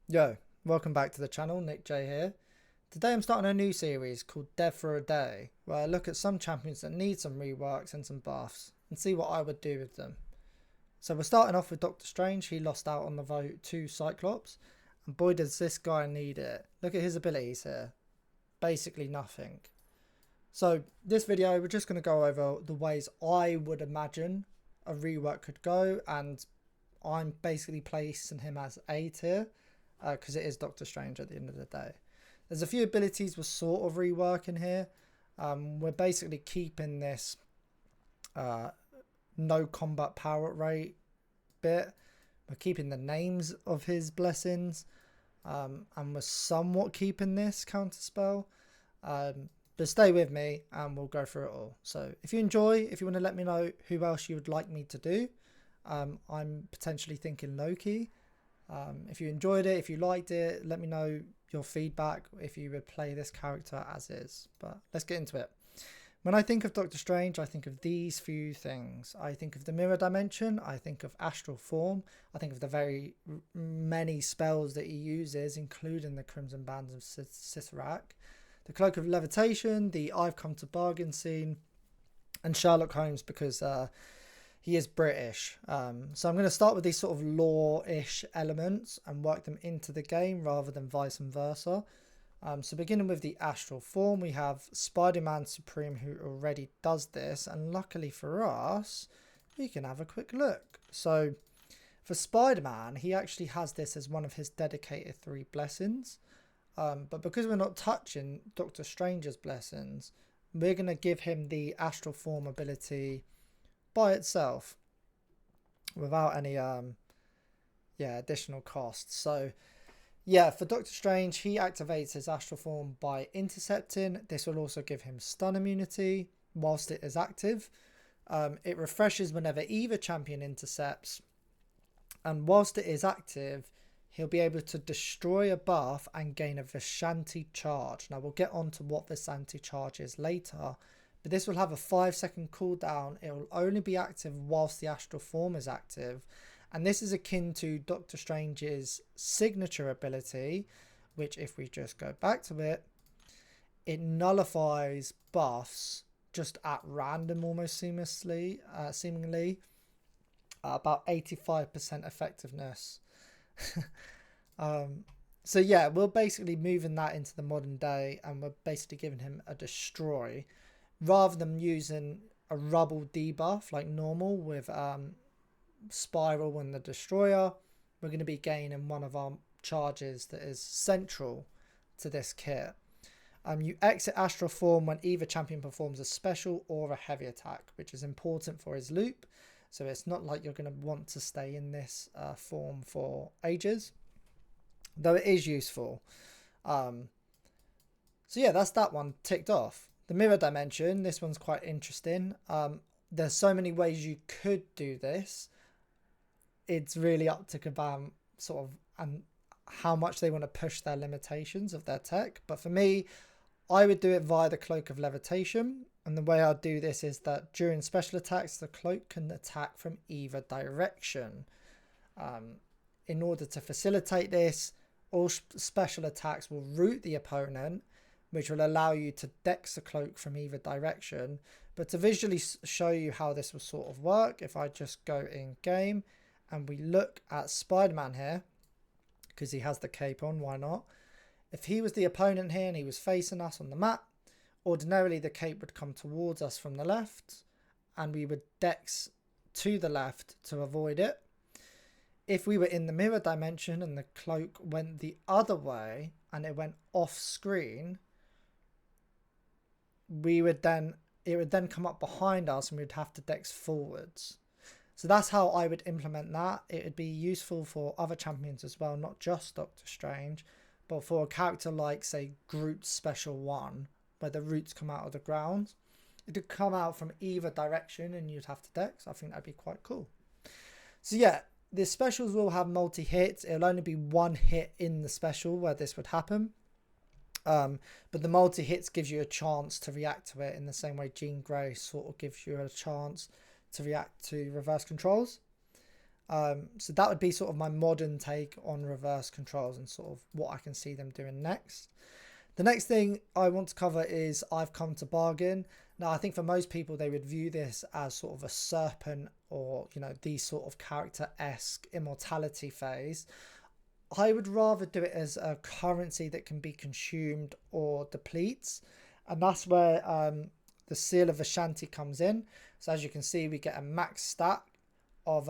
Yo, welcome back to the channel, Nick J here. Today I'm starting a new series called Dev for a Day, where I look at some champions that need some reworks and some buffs, and see what I would do with them. So we're starting off with Doctor Strange. He lost out on the vote to Cyclops, and boy does this guy need it. Look at his abilities here. Basically nothing. So this video we're just going to go over the ways I would imagine a rework could go, and I'm basically placing him as A tier because it is Doctor Strange at the end of the day. There's a few abilities we're sort of reworking here. We're basically keeping this no combat power rate bit. We're keeping the names of his blessings, and we're somewhat keeping this counter spell. But stay with me and we'll go through it all. So if you enjoy, if you want to let me know who else you would like me to do, I'm potentially thinking Loki. If you enjoyed it, if you liked it, let me know your feedback if you would play this character as is. But let's get into it. When I think of Doctor Strange, I think of these few things. I think of the mirror dimension, I think of astral form, I think of the very many spells that he uses, including the Crimson Bands of Cyttorak, the Cloak of Levitation, the I've Come to Bargain scene, and Sherlock Holmes because he is British. So I'm going to start with these sort of lore-ish elements and work them into the game rather than vice versa. So beginning with the astral form, we have Spider-Man Supreme who already does this, and luckily for us, we can have a quick look. So for Spider-Man, he actually has this as one of his dedicated 3 blessings. But because we're not touching Doctor Strange's blessings, we're going to give him the astral form ability by itself without any additional costs. So yeah, for Doctor Strange, he activates his astral form by intercepting. This will also give him stun immunity whilst it is active. It refreshes whenever either champion intercepts, and whilst it is active, he'll be able to destroy a buff and gain a Vishanti charge. Now we'll get on to what Vishanti charge is later, but this will have a 5-second cooldown. It will only be active whilst the astral form is active, and this is akin to Doctor Strange's signature ability, which if we just go back to it, it nullifies buffs just at random almost seamlessly, seemingly about 85% effectiveness. So yeah, we're basically moving that into the modern day, and we're basically giving him a destroy rather than using a rubble debuff like normal with Spiral and the Destroyer. We're going to be gaining one of our charges that is central to this kit. You exit astral form when either champion performs a special or a heavy attack, which is important for his loop. So it's not like you're going to want to stay in this form for ages, though it is useful. So yeah, that's that one ticked off. The mirror dimension, this one's quite interesting. There's so many ways you could do this. It's really up to Kabam sort of and how much they want to push their limitations of their tech. But for me, I would do it via the Cloak of Levitation. And the way I'll do this is that during special attacks, the cloak can attack from either direction. In order to facilitate this, all special attacks will root the opponent, which will allow you to dex the cloak from either direction. But to visually show you how this will sort of work, if I just go in game and we look at Spider-Man here, because he has the cape on, why not? If he was the opponent here and he was facing us on the map, ordinarily the cape would come towards us from the left and we would dex to the left to avoid it. If we were in the mirror dimension and the cloak went the other way and it went off screen, it would then come up behind us and we'd have to dex forwards. So that's how I would implement that. It would be useful for other champions as well, not just Doctor Strange, but for a character like, say, Groot's Special 1, where the roots come out of the ground. It would come out from either direction and you'd have to dex. I think that'd be quite cool. So yeah, the specials will have multi-hits. It'll only be one hit in the special where this would happen. But the multi-hits gives you a chance to react to it in the same way Jean Grey sort of gives you a chance to react to reverse controls. So that would be sort of my modern take on reverse controls and sort of what I can see them doing next. The next thing I want to cover is I've come to bargain. Now, I think for most people, they would view this as sort of a serpent or, you know, the sort of character-esque immortality phase. I would rather do it as a currency that can be consumed or depletes. And that's where the Seal of Ashanti comes in. So as you can see, we get a max stat of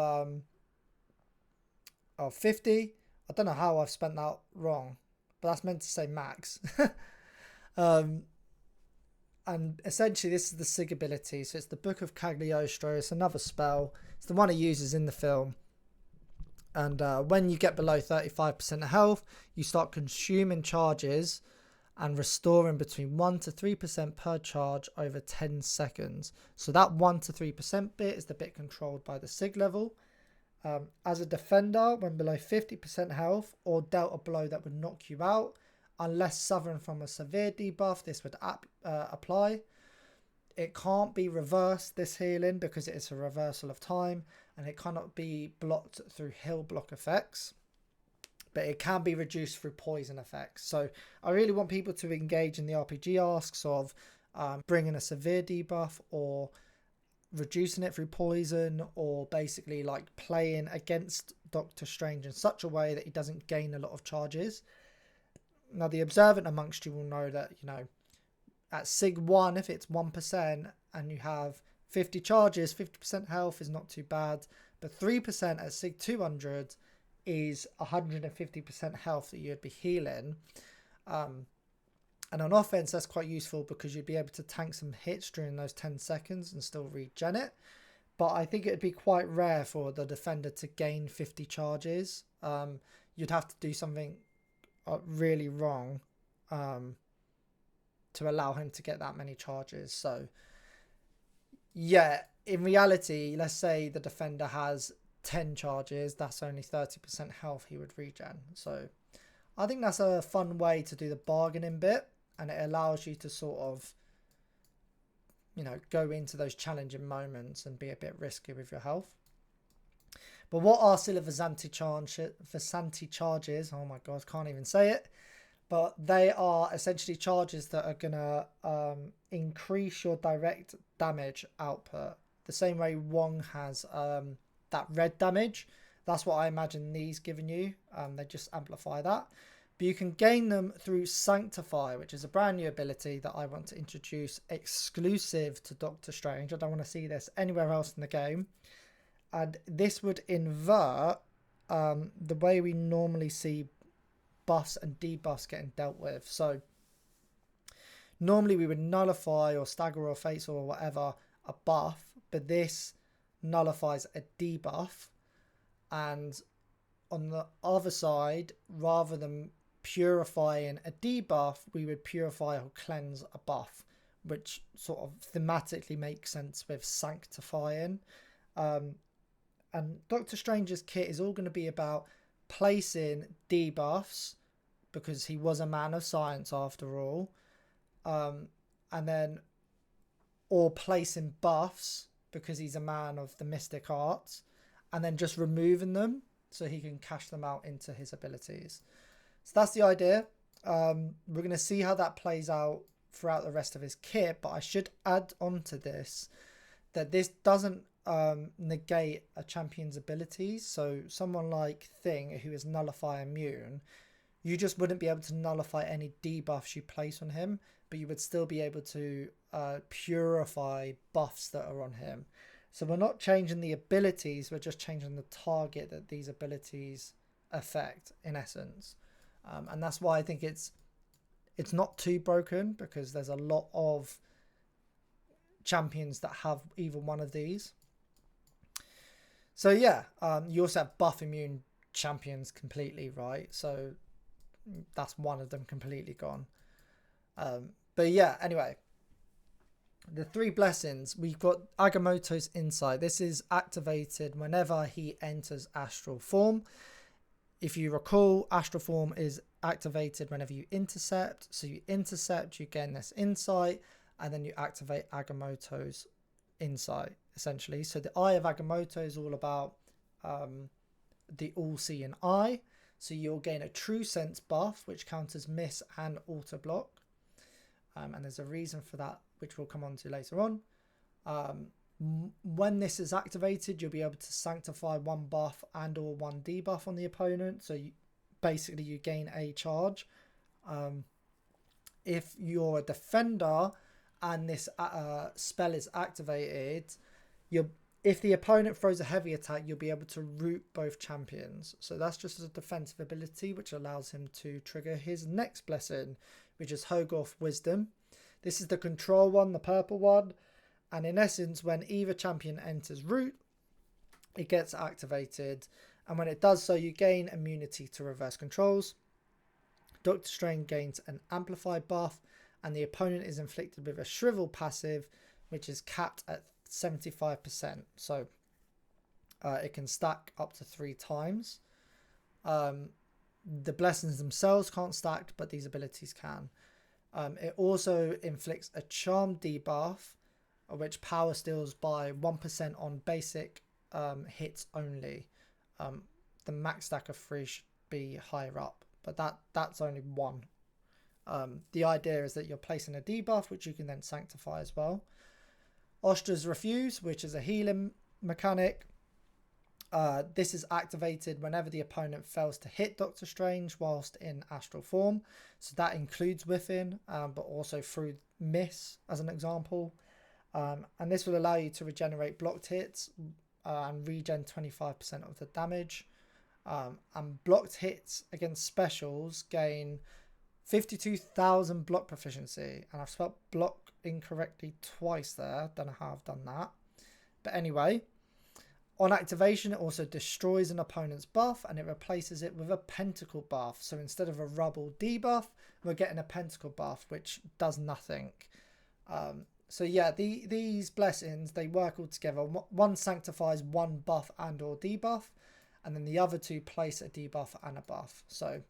50. I don't know how I've spent that wrong, but that's meant to say max. And essentially this is the Sig ability. So it's the Book of Cagliostro. It's another spell. It's the one he uses in the film. And when you get below 35% health, you start consuming charges and restoring between 1 to 3% per charge over 10 seconds. So that 1 to 3% bit is the bit controlled by the Sig level. As a defender, when below 50% health or dealt a blow that would knock you out, unless suffering from a severe debuff, this would apply. It can't be reversed, this healing, because it is a reversal of time, and it cannot be blocked through heal block effects, but it can be reduced through poison effects. So I really want people to engage in the RPG asks of bringing a severe debuff or reducing it through poison, or basically like playing against Doctor Strange in such a way that he doesn't gain a lot of charges. Now, the observant amongst you will know that, you know, at Sig 1, if it's 1% and you have 50 charges, 50% health is not too bad. But 3% at Sig 200 is 150% health that you'd be healing. And on offense, that's quite useful because you'd be able to tank some hits during those 10 seconds and still regen it. But I think it'd be quite rare for the defender to gain 50 charges. You'd have to do something really wrong to allow him to get that many charges. So yeah, in reality, let's say the defender has 10 charges, that's only 30% health he would regen. So I think that's a fun way to do the bargaining bit, and it allows you to sort of, you know, go into those challenging moments and be a bit risky with your health. But what are Seal of Ashanti charges? Oh my god, can't even say it. But they are essentially charges that are going to increase your direct damage output. The same way Wong has that red damage. That's what I imagine these giving you. They just amplify that. But you can gain them through Sanctify, which is a brand new ability that I want to introduce exclusive to Doctor Strange. I don't want to see this anywhere else in the game. And this would invert the way we normally see buffs and debuffs getting dealt with. So normally we would nullify or stagger or face or whatever a buff, but this nullifies a debuff. And on the other side, rather than purifying a debuff, we would purify or cleanse a buff, which sort of thematically makes sense with sanctifying. And Doctor Strange's kit is all going to be about placing debuffs, because he was a man of science after all, and then, or placing buffs because he's a man of the mystic arts, and then just removing them so he can cash them out into his abilities. So that's the idea. We're going to see how that plays out throughout the rest of his kit, but I should add on to this that this doesn't negate a champion's abilities. So someone like Thing, who is nullify immune, you just wouldn't be able to nullify any debuffs you place on him, but you would still be able to purify buffs that are on him. So we're not changing the abilities, we're just changing the target that these abilities affect, in essence. And that's why I think it's not too broken, because there's a lot of champions that have either one of these. So yeah, you also have buff immune champions completely, right? So that's one of them completely gone. But yeah, anyway, the 3 blessings, we've got Agamotto's Insight. This is activated whenever he enters astral form. If you recall, astral form is activated whenever you intercept. So you intercept, you gain this insight, and then you activate Agamotto's Insight, essentially. So the Eye of Agamotto is all about the all-seeing eye. So you'll gain a true sense buff, which counters miss and auto block. And there's a reason for that, which we'll come on to later on. When this is activated, you'll be able to sanctify one buff and or one debuff on the opponent. So basically you gain a charge. If you're a defender and this spell is activated, if the opponent throws a heavy attack, you'll be able to root both champions. So that's just a defensive ability, which allows him to trigger his next blessing, which is Hogarth Wisdom. This is the control one, the purple one. And in essence, when either champion enters root, it gets activated. And when it does so, you gain immunity to reverse controls. Doctor Strange gains an amplified buff, and the opponent is inflicted with a shrivel passive, which is capped at 75%. So it can stack up to 3 times. The blessings themselves can't stack, but these abilities can. It also inflicts a charm debuff, which power steals by 1% on basic hits only. The max stack of 3 should be higher up, but that's only 1. The idea is that you're placing a debuff, which you can then sanctify as well. Ostra's Refuse, which is a healing mechanic. This is activated whenever the opponent fails to hit Doctor Strange whilst in astral form. So that includes whiffing, but also through miss as an example. And this will allow you to regenerate blocked hits and regen 25% of the damage. And blocked hits against specials gain 52,000 block proficiency. And I've spelled block incorrectly twice there. Don't know how I've done that. But anyway, on activation, it also destroys an opponent's buff and it replaces it with a pentacle buff. So instead of a rubble debuff, we're getting a pentacle buff, which does nothing. So yeah, these blessings, they work all together. One sanctifies one buff and or debuff, and then the other 2 place a debuff and a buff. So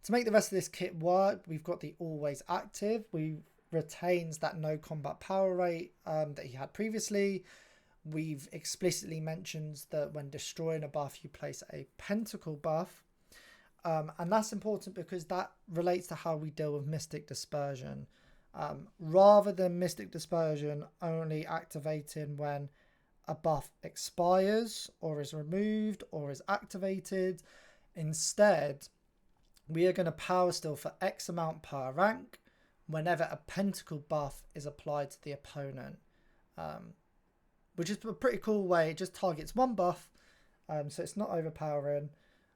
to make the rest of this kit work, we've got the always active. We retains that no combat power rate that he had previously. We've explicitly mentioned that when destroying a buff, you place a pentacle buff. And that's important because that relates to how we deal with Mystic Dispersion. Rather than Mystic Dispersion only activating when a buff expires or is removed or is activated, instead, we are going to power steal for X amount per rank whenever a pentacle buff is applied to the opponent. Which is a pretty cool way. It just targets one buff, so it's not overpowering,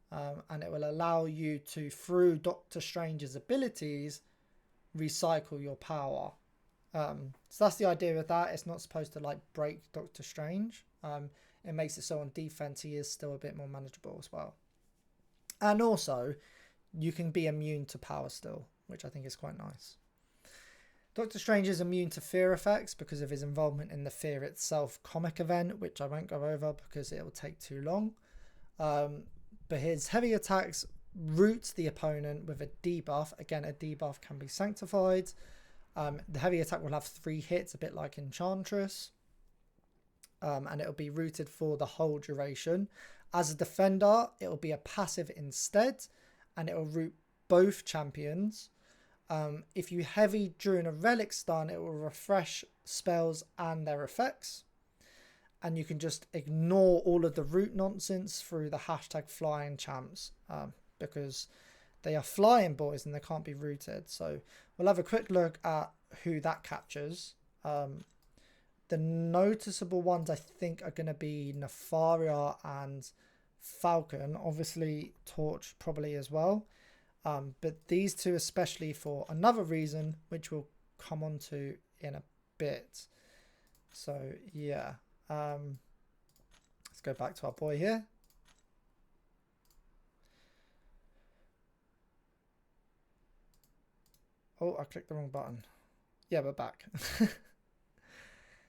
and it will allow you to, through Doctor Strange's abilities, recycle your power. So that's the idea with that. It's not supposed to like break Doctor Strange. It makes it so on defense he is still a bit more manageable as well. And also, you can be immune to power steal, which I think is quite nice. Doctor Strange is immune to fear effects because of his involvement in the Fear Itself comic event, which I won't go over because it will take too long. But his heavy attacks root the opponent with a debuff. Again, a debuff can be sanctified. The heavy attack will have 3 hits, a bit like Enchantress. And it will be rooted for the whole duration. As a defender, it will be a passive instead, and it will root both champions. If you heavy during a relic stun, it will refresh spells and their effects. And you can just ignore all of the root nonsense through the hashtag flying champs, because they are flying boys and they can't be rooted. So we'll have a quick look at who that captures. The noticeable ones I think are going to be Nefaria and Falcon. Obviously Torch probably as well. But these 2 especially for another reason, which we'll come on to in a bit. So yeah, let's go back to our boy here. Oh, I clicked the wrong button. Yeah, we're back.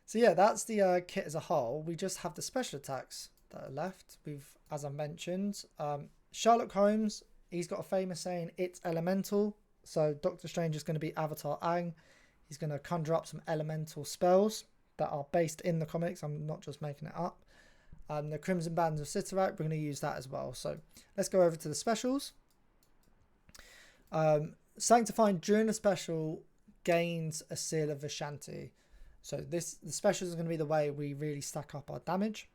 So yeah, that's the kit as a whole. We just have the special attacks that are left. We've, as I mentioned, Sherlock Holmes. He's got a famous saying, "It's elemental." So Doctor Strange is going to be Avatar Aang. He's going to conjure up some elemental spells that are based in the comics. I'm not just making it up. The Crimson Bands of Sitarak, we're going to use that as well. So let's go over to the specials. Sanctifying during a special gains a Seal of Vishanti. So the specials is going to be the way we really stack up our damage.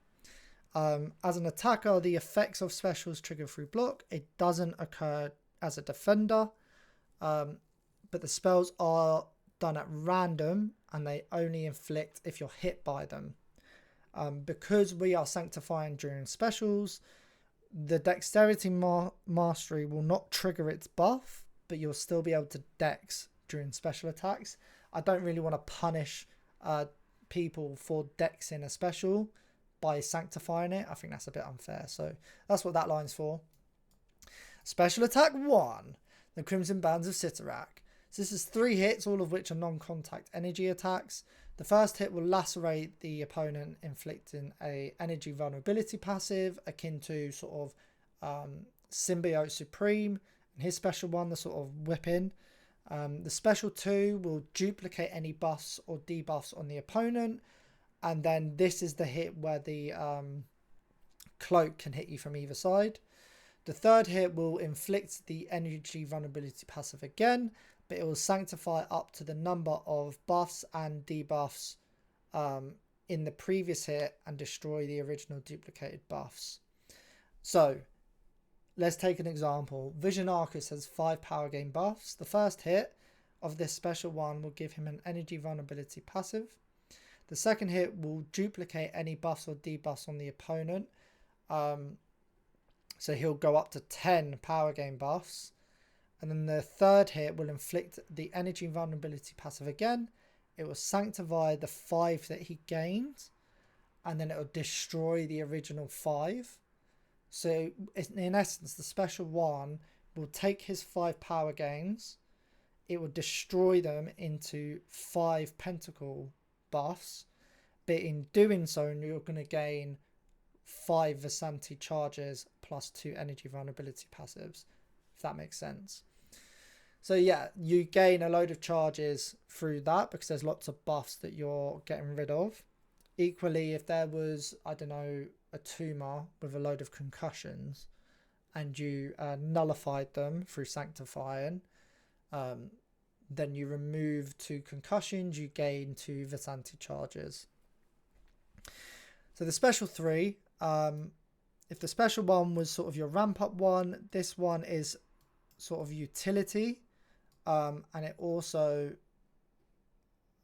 As an attacker, the effects of specials trigger through block. It doesn't occur as a defender, but the spells are done at random and they only inflict if you're hit by them. Because we are sanctifying during specials, the dexterity mastery will not trigger its buff, but you'll still be able to dex during special attacks. I don't really want to punish people for dexing a special by sanctifying it. I think that's a bit unfair, so that's what that line's for. Special attack 1, the Crimson Bands of Sitarak. So this is 3 hits, all of which are non-contact energy attacks. The first hit will lacerate the opponent, inflicting a energy vulnerability passive akin to sort of Symbiote Supreme, and his special one, the sort of whipping. The special 2 will duplicate any buffs or debuffs on the opponent, and then this is the hit where the cloak can hit you from either side. The third hit will inflict the energy vulnerability passive again, but it will sanctify up to the number of buffs and debuffs in the previous hit and destroy the original duplicated buffs. So let's take an example. Vision Arcus has 5 power gain buffs. The first hit of this special one will give him an energy vulnerability passive. The second hit will duplicate any buffs or debuffs on the opponent. So he'll go up to 10 power gain buffs. And then the third hit will inflict the energy vulnerability passive again. It will sanctify the 5 that he gained. And then it will destroy the original 5. So in essence, the special one will take his 5 power gains. It will destroy them into 5 pentacle buffs. But in doing so, you're going to gain 5 Vishanti charges plus 2 energy vulnerability passives, if that makes sense. So yeah, you gain a load of charges through that because there's lots of buffs that you're getting rid of. Equally, if there was, I don't know, a tumor with a load of concussions and you nullified them through sanctifying, then you remove 2 concussions, you gain 2 Vishanti charges. So the special 3, if the special 1 was sort of your ramp up one, this one is sort of utility, and it also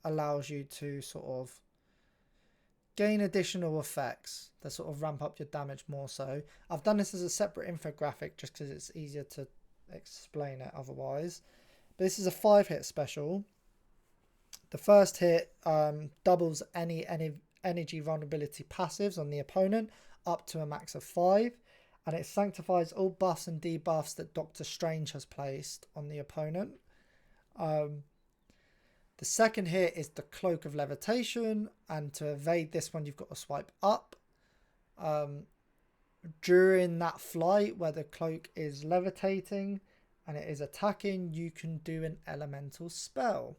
allows you to sort of gain additional effects that sort of ramp up your damage more so. I've done this as a separate infographic just because it's easier to explain it otherwise. But this is a 5 hit special. The first hit doubles any energy vulnerability passives on the opponent up to a max of 5, and it sanctifies all buffs and debuffs that Doctor Strange has placed on the opponent. The second hit is the Cloak of Levitation, and to evade this one you've got to swipe up. During that flight where the cloak is levitating and it is attacking, you can do an elemental spell.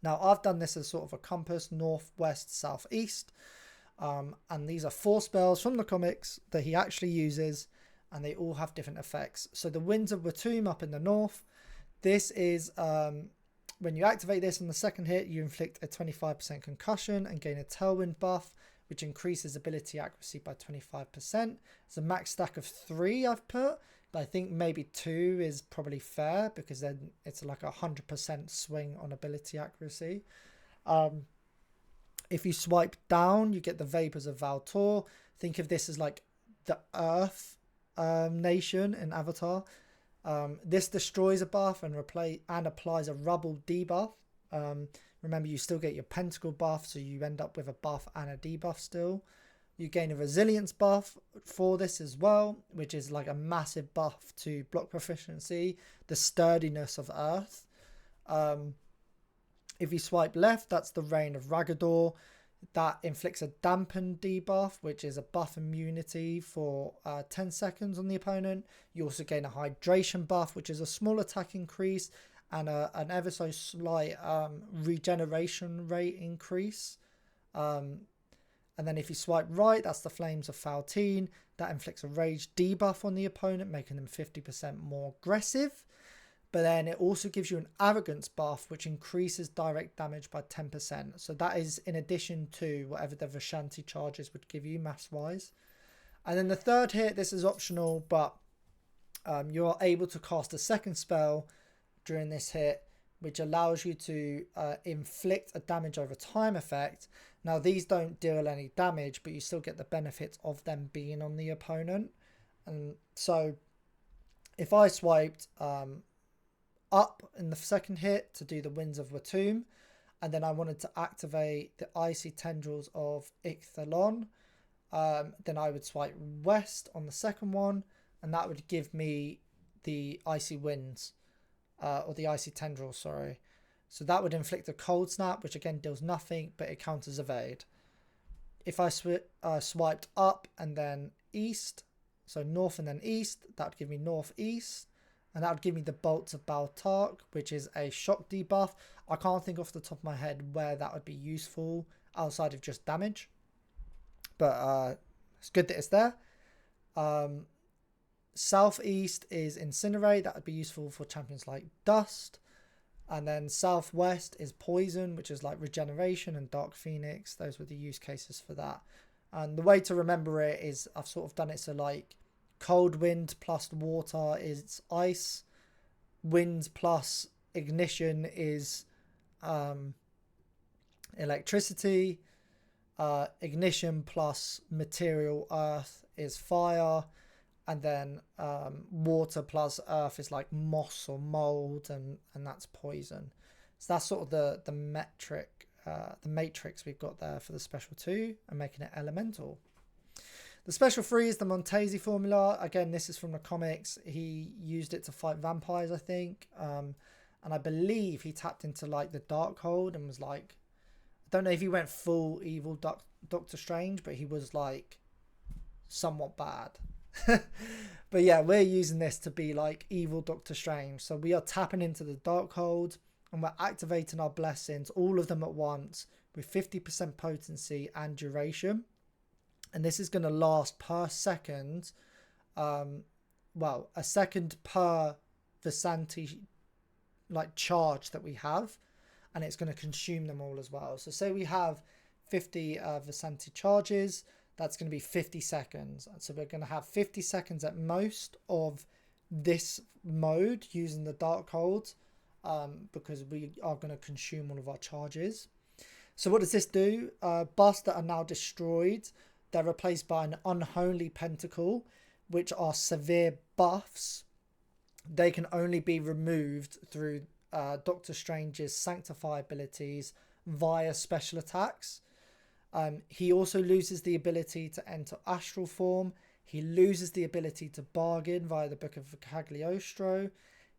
Now I've done this as sort of a compass, north, west, south, east, and these are 4 spells from the comics that he actually uses, and they all have different effects. So the Winds of Watum up in the north, this is when you activate this on the second hit, you inflict a 25% concussion and gain a tailwind buff, which increases ability accuracy by 25%. It's a max stack of 3 I've put, but I think maybe 2 is probably fair because then it's like a 100% swing on ability accuracy. If you swipe down, you get the Vapors of Valtor. Think of this as like the Earth nation in Avatar. This destroys a buff and applies a rubble debuff. Remember, you still get your pentacle buff, so you end up with a buff and a debuff still. You gain a resilience buff for this as well, which is like a massive buff to block proficiency, the sturdiness of Earth. If you swipe left, that's the Reign of Ragador. That inflicts a dampened debuff, which is a buff immunity for 10 seconds on the opponent. You also gain a hydration buff, which is a small attack increase and an ever so slight regeneration rate increase. And And then if you swipe right, that's the Flames of Faltine. That inflicts a rage debuff on the opponent, making them 50% more aggressive. But then it also gives you an arrogance buff, which increases direct damage by 10%. So that is in addition to whatever the Vishanti charges would give you mass-wise. And then the third hit, this is optional, but you are able to cast a second spell during this hit, which allows you to inflict a damage over time effect. Now, these don't deal any damage, but you still get the benefits of them being on the opponent. And so if I swiped up in the second hit to do the Winds of Watum, and then I wanted to activate the Icy Tendrils of Ixthalon, then I would swipe west on the second one, and that would give me the Icy Winds, or the Icy Tendrils, sorry. So that would inflict a Cold Snap, which again deals nothing, but it counters evade. If I swiped up and then east, so north and then east, that would give me northeast. And that would give me the Bolts of Baltark, which is a shock debuff. I can't think off the top of my head where that would be useful outside of just damage. But it's good that it's there. Southeast is Incinerate. That would be useful for champions like Dust. And then Southwest is Poison, which is like Regeneration, and Dark Phoenix. Those were the use cases for that. And the way to remember it is I've sort of done it so like Cold Wind plus Water is Ice. Wind plus Ignition is Electricity. Ignition plus Material Earth is Fire. And then water plus earth is like moss or mold, and that's poison. So that's sort of the metric, the matrix we've got there for the special 2 and making it elemental. The special 3 is the Montesi formula. Again, this is from the comics. He used it to fight vampires, I think. And I believe he tapped into like the Darkhold and was like, I don't know if he went full evil Doctor Strange, but he was like somewhat bad. But yeah, we're using this to be like evil Doctor Strange. So we are tapping into the Darkhold and we're activating our blessings, all of them at once, with 50% potency and duration. And this is going to last per second. Well, a second per Vishanti like charge that we have, and it's going to consume them all as well. So say we have 50 Vishanti charges. That's going to be 50 seconds. So we're going to have 50 seconds at most of this mode using the Darkhold, because we are going to consume all of our charges. So what does this do? Buffs that are now destroyed, they're replaced by an Unholy Pentacle, which are severe buffs. They can only be removed through Doctor Strange's Sanctify abilities via special attacks. He also loses the ability to enter astral form. He loses the ability to bargain via the Book of Cagliostro.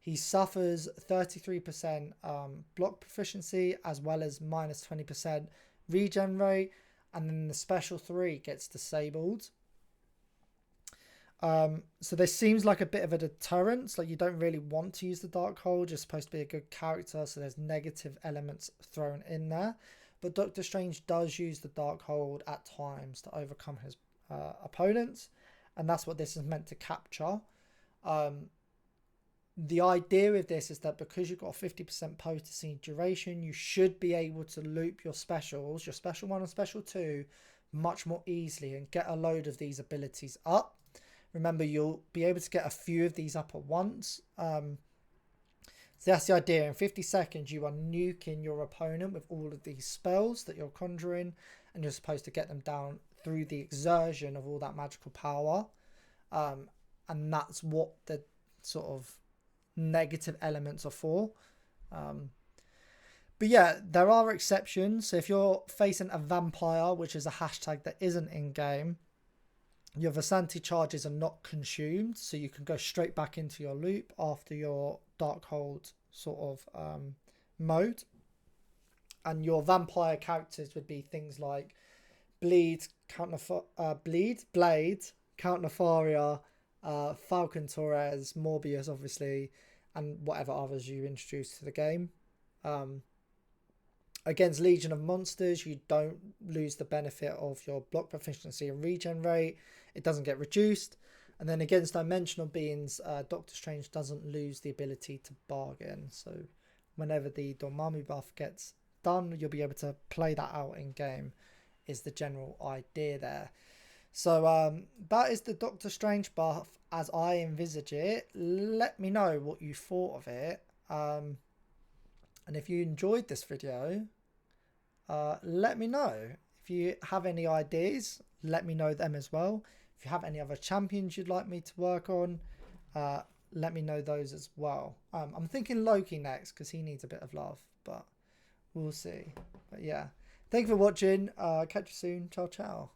He suffers 33% block proficiency as well as minus 20% regen rate. And then the special 3 gets disabled. So this seems like a bit of a deterrent. Like you don't really want to use the Darkhold. You're supposed to be a good character, so there's negative elements thrown in there. But Doctor Strange does use the Darkhold at times to overcome his opponents. And that's what this is meant to capture. The idea with this is that because you've got 50% potency and duration, you should be able to loop your specials, your special 1 and special 2, much more easily and get a load of these abilities up. Remember, you'll be able to get a few of these up at once. So that's the idea. In 50 seconds, you are nuking your opponent with all of these spells that you're conjuring, and you're supposed to get them down through the exertion of all that magical power. And that's what the sort of negative elements are for. But yeah, there are exceptions. So if you're facing a vampire, which is a hashtag that isn't in game, your Vishanti charges are not consumed, so you can go straight back into your loop after your Darkhold sort of mode. And your vampire characters would be things like Blade, Count Nefaria, Falcon Torres, Morbius, obviously, and whatever others you introduce to the game. Against Legion of Monsters, you don't lose the benefit of your block proficiency and regen rate. It doesn't get reduced. And then against Dimensional Beings, Doctor Strange doesn't lose the ability to bargain. So whenever the Dormammu buff gets done, you'll be able to play that out in game, is the general idea there. So that is the Doctor Strange buff as I envisage it. Let me know what you thought of it. And if you enjoyed this video, let me know. If you have any ideas, let me know them as well. If you have any other champions you'd like me to work on, let me know those as well. I'm thinking Loki next because he needs a bit of love, but we'll see. But yeah, thank you for watching. Catch you soon. Ciao, ciao.